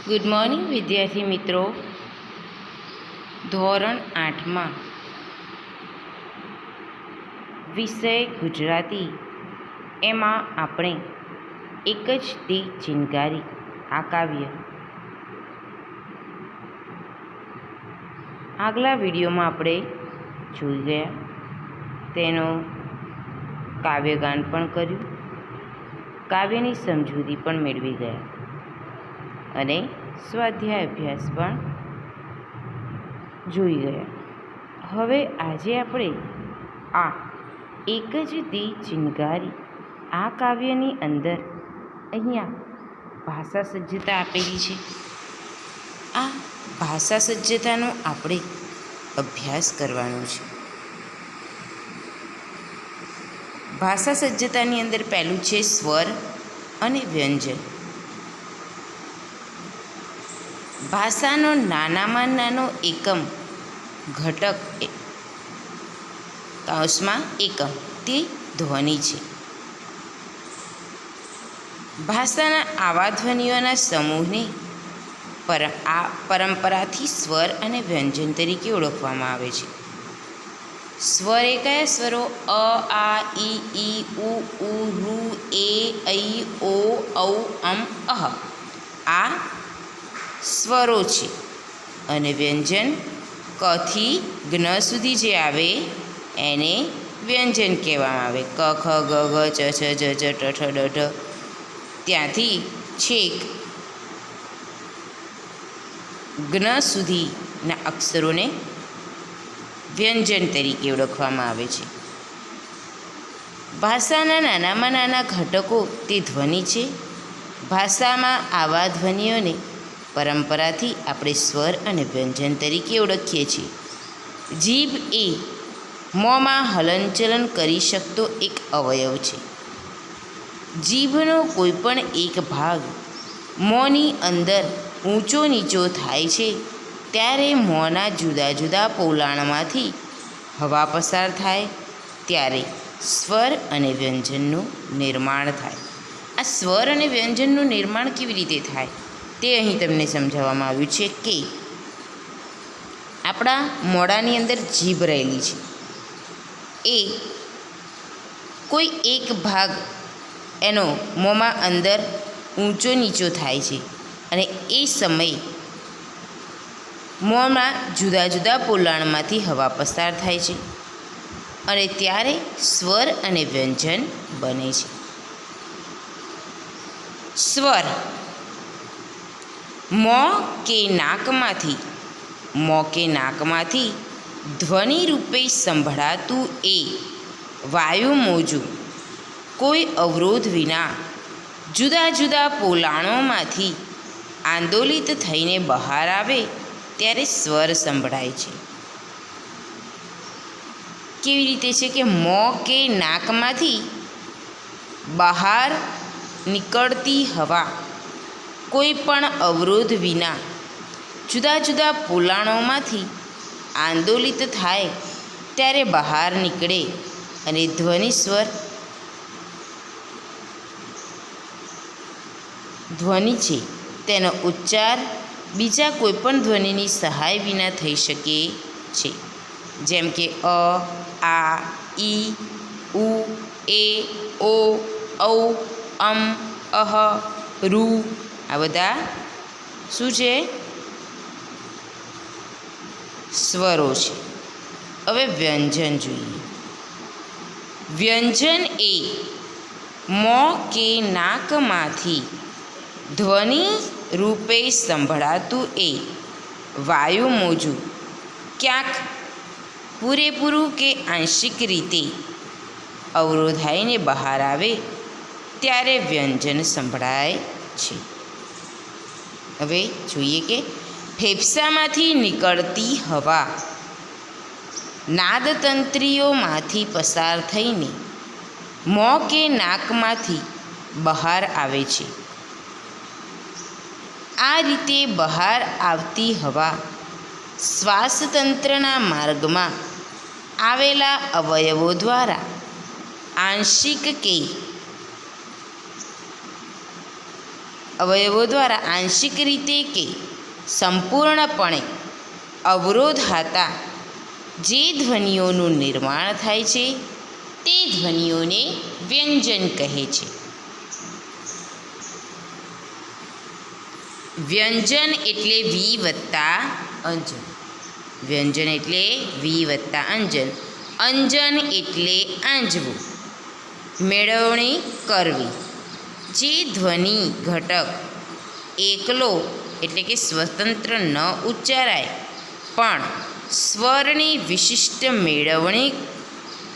Good morning વિદ્યાર્થી મિત્રો. ધોરણ 8માં વિષય ગુજરાતી એમાં આપણે એક જ દી ચિનગારી આ કાવ્ય આગલા વિડીયોમાં આપણે જોઈ ગયા. તેનો કાવ્યગાન પણ કર્યું, કાવ્યની સમજૂતી પણ મેળવી ગયા અને સ્વાધ્યાય અભ્યાસ પણ જોઈ ગયા. હવે આજે આપણે આ એક જ દી ચિનગારી આ કાવ્યની અંદર અહીંયા ભાષા સજ્જતા આપેલી છે. આ ભાષા સજ્જતાનો આપણે અભ્યાસ કરવાનો છે. ભાષા સજ્જતાની અંદર પહેલું છે સ્વર અને વ્યંજન. ભાષાનો નાનામાં નાનો એકમ ઘટક કૌંસમાં એકમ તે ધ્વનિ છે. ભાષાના આવા ધ્વનિઓના સમૂહને પરંપરાથી સ્વર અને વ્યંજન તરીકે ઓળખવામાં આવે છે. સ્વર એ કયા સ્વરો? અ, આ, ઈ, ઉ, ઋ, એ, ઐ, ઓ, ઔ, અમ, અહ આ સ્વરો છે. અને વ્યંજન ક થી જ્ઞ સુધી જે આવે એને વ્યંજન કહેવામાં આવે. ક, ખ, ગ, ઘ, ચ, છ, જ, ઝ, ટ, ઠ, ડ, ઢ ત્યાંથી છેક જ્ઞ સુધીના અક્ષરોને વ્યંજન તરીકે ઓળખવામાં આવે છે. ભાષાના નાનામાં નાના ઘટકો તે ધ્વનિ છે. ભાષામાં આવા ધ્વનિઓને પરંપરાથી આપણે સ્વર અને વ્યંજન તરીકે ઓળખીએ છીએ. જીભ એ મોંમાં હલનચલન કરી શકતો એક અવયવ છે. જીભનો કોઈ પણ એક ભાગ મોંની અંદર ઊંચો નીચો થાય છે ત્યારે મોંના જુદા જુદા પોલાણમાંથી હવા પસાર થાય ત્યારે સ્વર અને વ્યંજનનું નિર્માણ થાય. આ સ્વર અને વ્યંજનનું નિર્માણ કેવી રીતે થાય તે અહીં તમને સમજાવવામાં આવ્યું છે કે આપણા મોઢાની અંદર જીભ રહેલી છે. એ કોઈ એક ભાગ એનો મોંમાં અંદર ઊંચો નીચો થાય છે અને એ સમયે મોંમાં જુદા જુદા પોલાણમાંથી હવા પસાર થાય છે અને ત્યારે સ્વર અને વ્યંજન બને છે. સ્વર મોં કે નાકમાંથી ધ્વનિ રૂપે સંભળાતું એ વાયુમોજું કોઈ અવરોધ વિના જુદા જુદા પોલાણોમાંથી આંદોલિત થઈને બહાર આવે ત્યારે સ્વર સંભળાય છે. કેવી રીતે છે કે મોં કે નાકમાંથી બહાર નીકળતી હવા કોઈ પણ અવરોધ વિના જુદા જુદા પોલાણોમાંથી આંદોલિત થાય ત્યારે બહાર નીકળે અને ધ્વનિ છે તેનો ઉચ્ચાર બીજા કોઈપણ ધ્વનિની સહાય વિના થઈ શકે છે. જેમ કે અ, આ, ઈ, ઉ, એ, ઓ, ઔ, અમ, અહ, ઋ આ બધા શું છે? સ્વરો છે. હવે વ્યંજન જોઈએ. વ્યંજન એ મોં કે નાકમાંથી ધ્વનિ રૂપે સંભળાતું એ વાયુમોજું ક્યાંક પૂરેપૂરું કે આંશિક રીતે અવરોધાઈને બહાર આવે ત્યારે વ્યંજન સંભળાય છે. હવે જોઈએ કે ફેફસામાંથી નીકળતી હવા નાદતંત્રીઓમાંથી પસાર થઈને મોં કે નાકમાંથી બહાર આવે છે. આ રીતે બહાર આવતી હવા શ્વાસતંત્રના માર્ગમાં આવેલા અવયવો દ્વારા આંશિક કે અવયવો દ્વારા આંશિક રીતે કે સંપૂર્ણપણે અવરોધાતા જે ધ્વનિઓનું નિર્માણ થાય છે તે ધ્વનિઓને વ્યંજન કહે છે. વ્યંજન એટલે વી વત્તા અંજન. વ્યંજન એટલે વી વત્તા અંજન. અંજન એટલે આંજવું. મેળવણી કરવી. જે ધ્વનિ ઘટક એકલો એટલે કે સ્વતંત્ર ન ઉચ્ચારાય પણ સ્વરની વિશિષ્ટ મેળવણી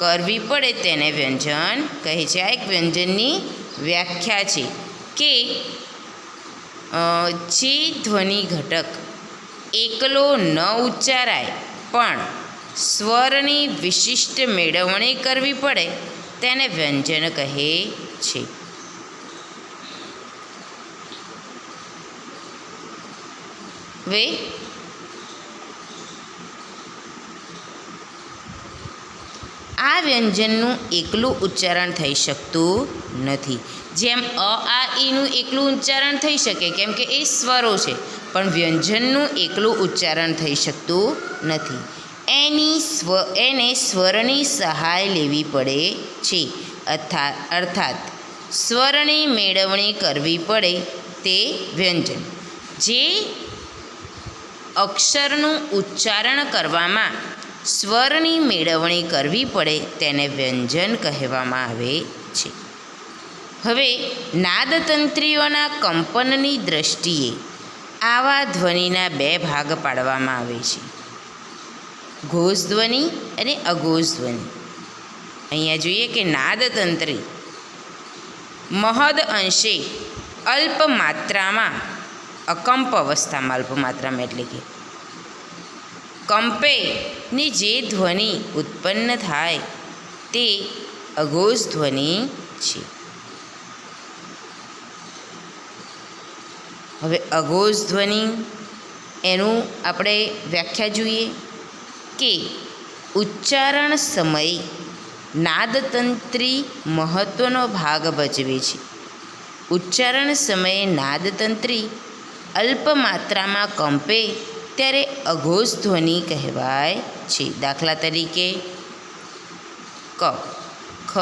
કરવી પડે તેને વ્યંજન કહે છે. આ એક વ્યંજનની વ્યાખ્યા છે કે જે ધ્વનિ ઘટક એકલો ન ઉચ્ચારાય પણ સ્વરની વિશિષ્ટ મેળવણી કરવી પડે તેને વ્યંજન કહે છે. હવે આ વ્યંજનનું એકલું ઉચ્ચારણ થઈ શકતું નથી. જેમ અ આ ઈનું એકલું ઉચ્ચારણ થઈ શકે કેમ કે એ સ્વરો છે, પણ વ્યંજનનું એકલું ઉચ્ચારણ થઈ શકતું નથી. એને સ્વરની સહાય લેવી પડે છે. અર્થાત સ્વરની મેળવણી કરવી પડે તે વ્યંજન. જે અક્ષરનું ઉચ્ચારણ કરવામાં સ્વરની મેળવણી કરવી પડે તેને વ્યંજન કહેવામાં આવે છે. હવે નાદતંત્રીઓના કંપનની દૃષ્ટિએ આવા ધ્વનિના બે ભાગ પાડવામાં આવે છે: ઘોષ ધ્વનિ અને અઘોષ ધ્વનિ. અહીંયા જોઈએ કે નાદતંત્રી મહદ અંશે અલ્પ માત્રામાં અકંપ અવસ્થામાં, અલ્પ માત્રામાં એટલે કે કંપેની જે ધ્વનિ ઉત્પન્ન થાય તે અઘોષ ધ્વનિ છે. હવે અઘોષ ધ્વનિ એનું આપણે વ્યાખ્યા જોઈએ કે ઉચ્ચારણ સમયે નાદતંત્રી મહત્ત્વનો ભાગ ભજવે છે. ઉચ્ચારણ સમયે નાદતંત્રી અલ્પ માત્રામાં કંપે ત્યારે અઘોષ ધ્વનિ કહેવાય છે. દાખલા તરીકે ક, ખ,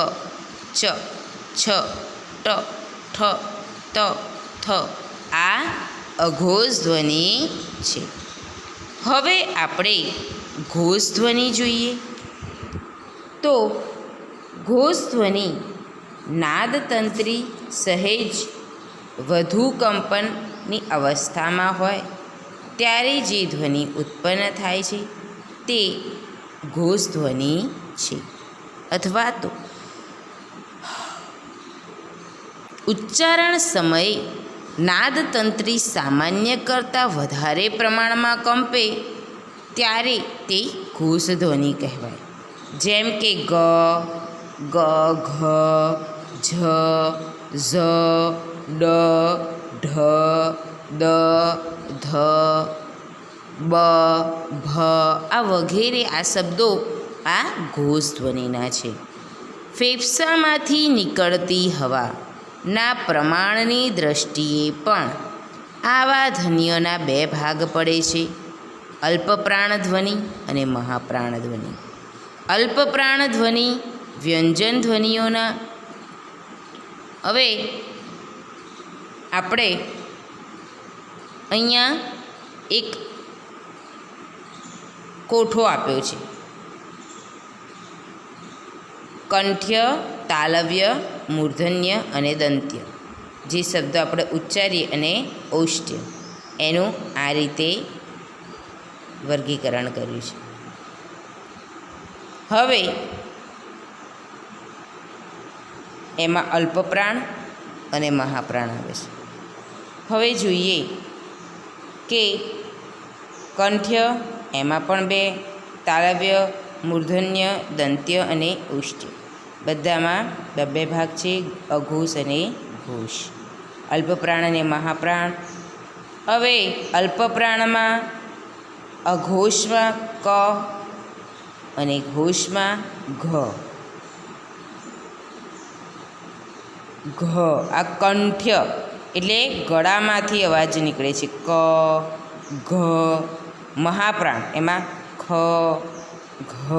ચ, છ, ટ, ઠ, ત, થ આ અઘોષ ધ્વનિ છે. હવે આપણે ઘોષ ધ્વનિ જોઈએ તો ઘોષ ધ્વનિ નાદતંત્રી સહેજ વધુ કંપનની અવસ્થામાં હોય ત્યારે જે ધ્વનિ ઉત્પન્ન થાય છે તે ઘોષ ધ્વનિ છે. અથવા તો ઉચ્ચારણ સમયે નાદતંત્રી સામાન્ય કરતાં વધારે પ્રમાણમાં કંપે ત્યારે તે ઘોષ ધ્વનિ કહેવાય. જેમ કે ગ, ગ, ઘ, ઝ, ઝ, ડ, ઢ, દ, ધ, બ, ભ આ વગેરે આ શબ્દો આ ઘોષ ધ્વનિના છે. ફેફસામાંથી નીકળતી હવાના પ્રમાણની દૃષ્ટિએ પણ આવા ધ્વનિઓના બે ભાગ પડે છે: અલ્પપ્રાણ ધ્વનિ અને મહાપ્રાણ ધ્વનિ. અલ્પપ્રાણ ધ્વનિ વ્યંજન ધ્વનિઓના. હવે આપણે અહીંયા એક કોઠો આપ્યો છે: કંઠ્ય, તાલવ્ય, મૂર્ધન્ય અને દંત્ય. જે શબ્દો આપણે ઉચ્ચારીએ અને ઔષ્ઠ્ય એનું આ રીતે વર્ગીકરણ કર્યું છે. હવે એમાં અલ્પપ્રાણ અને મહાપ્રાણ આવે છે. હવે જોઈએ કે કંઠ્ય એમાં પણ બે, તાલવ્ય, મૂર્ધન્ય, દંત્ય અને ઔષ્ઠ્ય બધામાં બે ભાગ છે: અઘોષ અને ઘોષ. અલ્પપ્રાણ અને મહાપ્રાણ. હવે અલ્પપ્રાણમાં અઘોષમાં ક અને ઘોષમાં ઘ. ઘ આ કંઠ્ય એટલે ગળામાંથી અવાજ નીકળે છે. ક, ઘ. મહાપ્રાણ એમાં ખ, ઘ.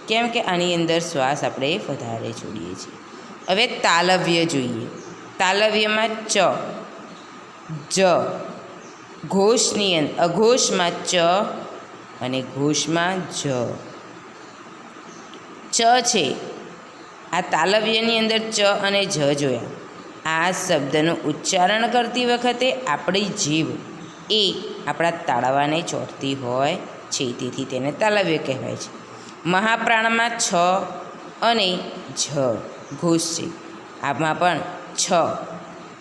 કેમ કે આની અંદર શ્વાસ આપણે વધારે છોડીએ છીએ. હવે તાલવ્ય જોઈએ. તાલવ્યમાં ચ, જ. ઘોષની અંદર અઘોષમાં ચ અને ઘોષમાં જ. ચ છે આ તાલવ્યની અંદર ચ અને જ જોયા. આ શબ્દનું ઉચ્ચારણ કરતી વખતે આપણી જીભ એ આપણા તાળવાને ચોંટતી હોય છે, તેથી તેને તાલવ્ય કહેવાય છે. મહાપ્રાણમાં છ અને જ ઘોષ છે. આમાં પણ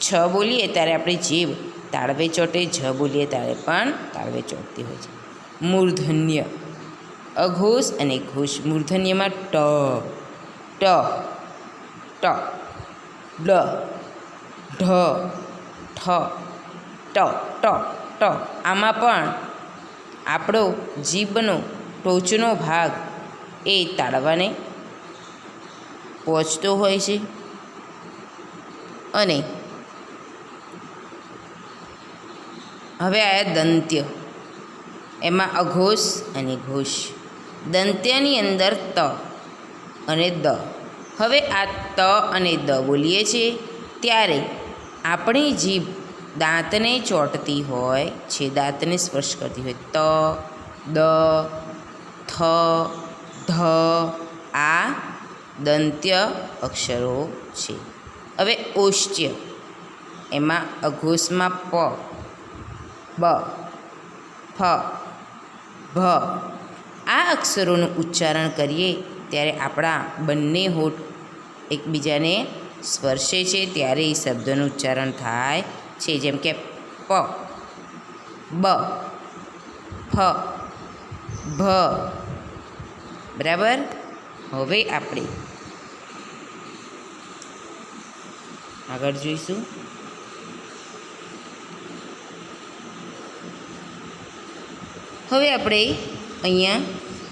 છ બોલીએ ત્યારે આપણી જીભ તાળવે ચોંટે, જ બોલીએ ત્યારે પણ તાળવે ચોંટતી હોય છે. મૂર્ધન્ય અઘોષ અને ઘોષ. મૂર્ધન્યમાં ટ, ટ, ટ, ડ, ઢ, ઠ, ટ, ટ, ટ. આમાં પણ આપણો જીભનો ટોચનો ભાગ એ તાળવાને પહોંચતો હોય છે. અને હવે આયા દંત્ય. એમાં અઘોષ અને ઘોષ. દંત્યની અંદર ત અને દ. હવે આ ત અને દ બોલીએ છીએ ત્યારે આપણી જીભ દાંતને ચોંટતી હોય છે, દાંતને સ્પર્શ કરતી હોય. ત, દ, થ, ધ. આ દંત્ય અક્ષરો છે. હવે ઓષ્ટ્ય. એમાં અઘોષમાં પ, બ, ફ, ભ. આ અક્ષરોનું ઉચ્ચારણ કરીએ ત્યારે આપણા બંને હોઠ એકબીજાને સ્પર્શે છે, ત્યારે એ શબ્દનું ઉચ્ચારણ થાય છે. જેમ કે પ, બ, ફ, ભ. બરાબર. હવે આપણે આગળ જોઈશું. હવે આપણે અહીંયા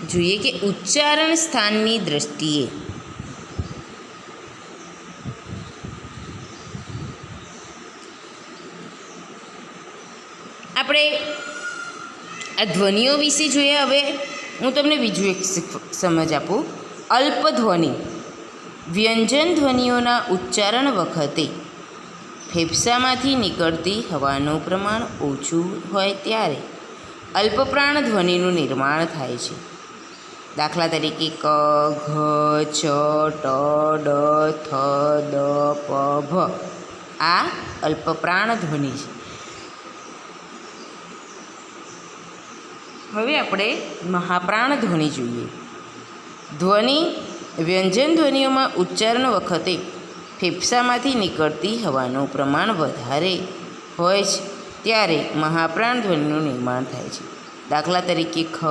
જોઈએ કે ઉચ્ચારણ સ્થાનની દૃષ્ટિએ આપણે આ ધ્વનિઓ વિશે જોઈએ. હવે હું તમને બીજું એક સમજ આપું. અલ્પધ્વનિ. વ્યંજન ધ્વનિઓના ઉચ્ચારણ વખતે ફેફસામાંથી નીકળતી હવાનું પ્રમાણ ઓછું હોય ત્યારે અલ્પપ્રાણ ધ્વનિનું નિર્માણ થાય છે. દાખલા તરીકે ક, ઘ, ચ, ટ, ડ, થ, દ, પ, ભ. આ અલ્પપ્રાણ ધ્વનિ છે. હવે આપણે મહાપ્રાણ ધ્વનિ જોઈએ. ધ્વનિ વ્યંજન ધ્વનિઓમાં ઉચ્ચારણ વખતે ફેફસામાંથી નીકળતી હવાનું પ્રમાણ વધારે હોય છે ત્યારે મહાપ્રાણ ધ્વનિનું નિર્માણ થાય છે. દાખલા તરીકે ખ,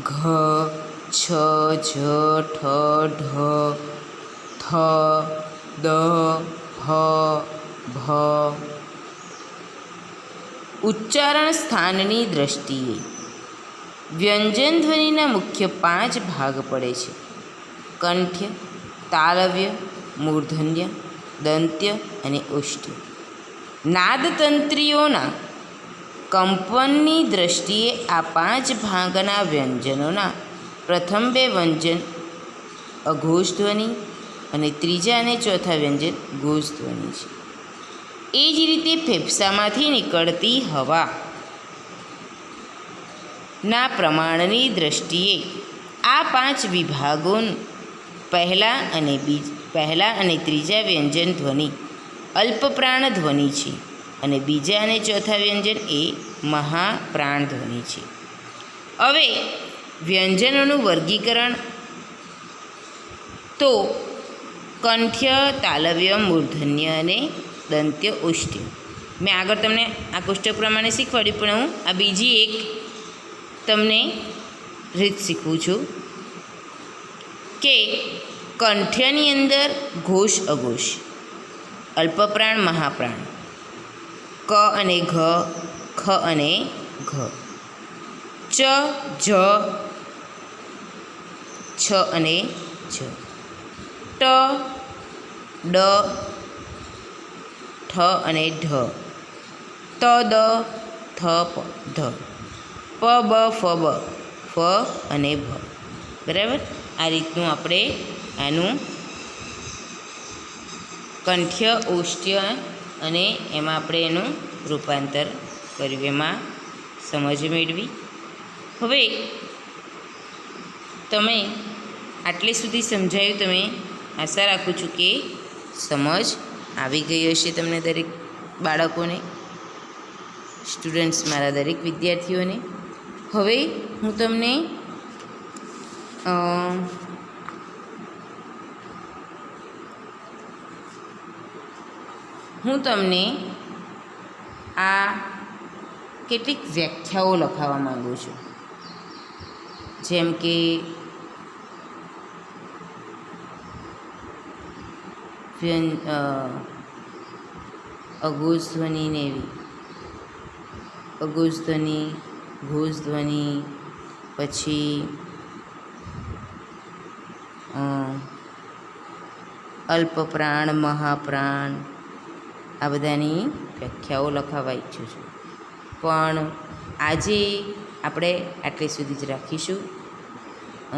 ઘ, છ, જ, ઠ, ઢ, થ, દ, ફ, ભ. ઉચ્ચારણ સ્થાનની દૃષ્ટિએ વ્યંજન ધ્વનિના મુખ્ય 5 ભાગ પડે છે: કંઠ્ય, તાલવ્ય, મૂર્ધન્ય, દંત્ય અને ઓષ્ઠ્ય. નાદતંત્રીઓના કંપનની દૃષ્ટિએ આ 5 ભાગના વ્યંજનોના પ્રથમ 2 વ્યંજન અઘોષ ધ્વનિ અને ત્રીજા અને ચોથા વ્યંજન ઘોષ ધ્વનિ છે. એ જ રીતે ફેફસામાંથી નીકળતી હવાના પ્રમાણની દૃષ્ટિએ આ 5 વિભાગો પહેલા અને ત્રીજા વ્યંજન ધ્વનિ અલ્પપ્રાણ ધ્વનિ છે અને બીજા અને ચોથા વ્યંજન એ મહાપ્રાણ ધ્વનિ છે. હવે વ્યંજનોનું વર્ગીકરણ તો કંઠ્ય, તાલવ્ય, મૂર્ધન્ય અને દંત્ય, ઓષ્ઠ્ય. મેં આગળ તમને આ કોષ્ટક પ્રમાણે શીખવાડ્યું, પણ હું આ બીજી એક તમને રીત શીખવું છું કે કંઠ્યની અંદર ઘોષ અઘોષ, અલ્પપ્રાણ મહાપ્રાણ, ક અને ઘ, ખ અને ઘ, ચ, જ, છ અને જ, ટ, ડ, ઠ, ઠ અને ઢ, ત દ થ પ ધ, પ બ ફ બ ફ અને ભ. બરાબર, આ રીતનું આપણે આનું કંઠ્ય ઓષ્ઠ્ય અને એમાં આપણે એનું રૂપાંતર કર્યું, એમાં સમજ મેળવી. હવે તમે આટલે સુધી સમજાયું, તમે આશા રાખું છું કે સમજ આવી ગઈ હશે તમને, દરેક બાળકોને, સ્ટુડન્ટ્સ, મારા દરેક વિદ્યાર્થીઓને. હવે હું તમને આ કેટલીક વ્યાખ્યાઓ લખાવવા માગું છું. જેમ કે અઘોષ ધ્વનિ ને એવી, અઘોષ ધ્વનિ, ઘોષ ધ્વનિ, પછી અલ્પપ્રાણ, મહાપ્રાણ, આ બધાની વ્યાખ્યાઓ લખાવવા ઈચ્છું છું. પણ આજે આપણે આટલે સુધી જ રાખીશું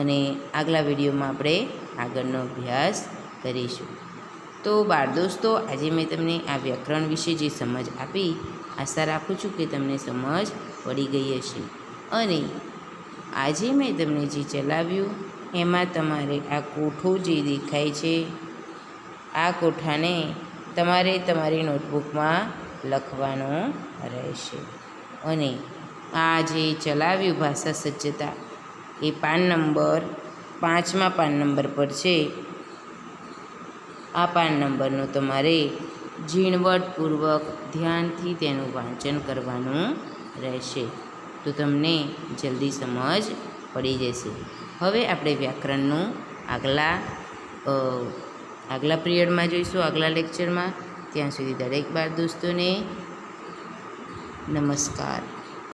અને આગલા વિડીયોમાં આપણે આગળનો અભ્યાસ કરીશું. તો બાળ દોસ્તો, આજે મેં તમને આ વ્યાકરણ વિશે જે સમજ આપી, આશા રાખું છું કે તમને સમજ પડી ગઈ હશે. અને આજે મેં તમને જે ચલાવ્યું એમાં તમારે આ કોઠો જે દેખાય છે, આ કોઠાને તમારે તમારી નોટબુકમાં લખવાનો રહેશે. અને આ જે ચલાવ્યું ભાષા સજ્જતા, એ પાન નંબર 5મા પાન નંબર પર છે. આ પાન નંબરનું તમારે ઝીણવટપૂર્વક ધ્યાનથી તેનું વાંચન કરવાનું રહેશે, તો તમને જલ્દી સમજ પડી જશે. હવે આપણે વ્યાકરણનું આગલા પિરિયડમાં જોઈશું, આગલા લેક્ચરમાં. ત્યાં સુધી દરેક બાળ દોસ્તોને નમસ્કાર.